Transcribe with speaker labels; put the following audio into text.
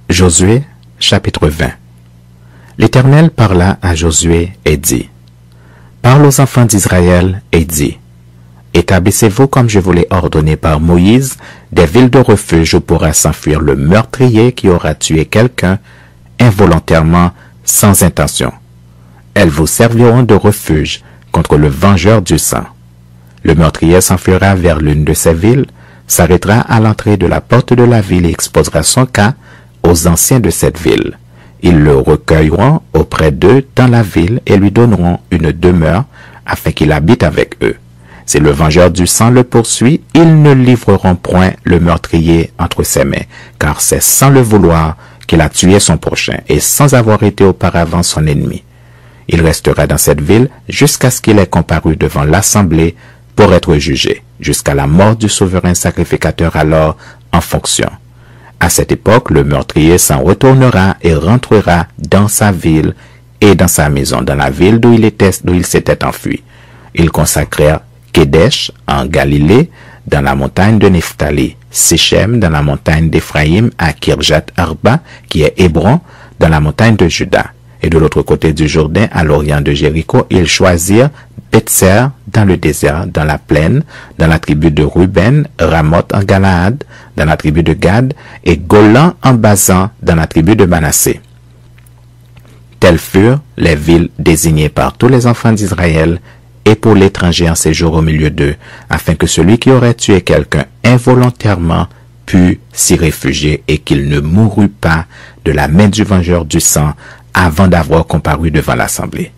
Speaker 1: Josué, chapitre 20. L'Éternel parla à Josué et dit, « Parle aux enfants d'Israël et dis, « Établissez-vous comme je vous l'ai ordonné par Moïse, des villes de refuge où pourra s'enfuir le meurtrier qui aura tué quelqu'un involontairement sans intention. Elles vous serviront de refuge contre le vengeur du sang. Le meurtrier s'enfuira vers l'une de ces villes, s'arrêtera à l'entrée de la porte de la ville et exposera son cas aux anciens de cette ville. Ils le recueilleront auprès d'eux dans la ville et lui donneront une demeure afin qu'il habite avec eux. Si le vengeur du sang le poursuit, ils ne livreront point le meurtrier entre ses mains, car c'est sans le vouloir qu'il a tué son prochain et sans avoir été auparavant son ennemi. Il restera dans cette ville jusqu'à ce qu'il ait comparu devant l'assemblée pour être jugé, jusqu'à la mort du souverain sacrificateur alors en fonction. À cette époque, le meurtrier s'en retournera et rentrera dans sa ville et dans sa maison, dans la ville d'où il s'était enfui. Il consacrera Kedesh en Galilée, dans la montagne de Nephtali, Sichem dans la montagne d'Éphraïm, à Kirjat Arba, qui est Hébron, dans la montagne de Juda. Et de l'autre côté du Jourdain, à l'orient de Jéricho, ils choisirent Betser dans le désert, dans la plaine, dans la tribu de Ruben, Ramoth en Galaad, dans la tribu de Gad, et Golan en Basan, dans la tribu de Manassé. Telles furent les villes désignées par tous les enfants d'Israël et pour l'étranger en séjour au milieu d'eux, afin que celui qui aurait tué quelqu'un involontairement pût s'y réfugier et qu'il ne mourût pas de la main du vengeur du sang avant d'avoir comparu devant l'assemblée.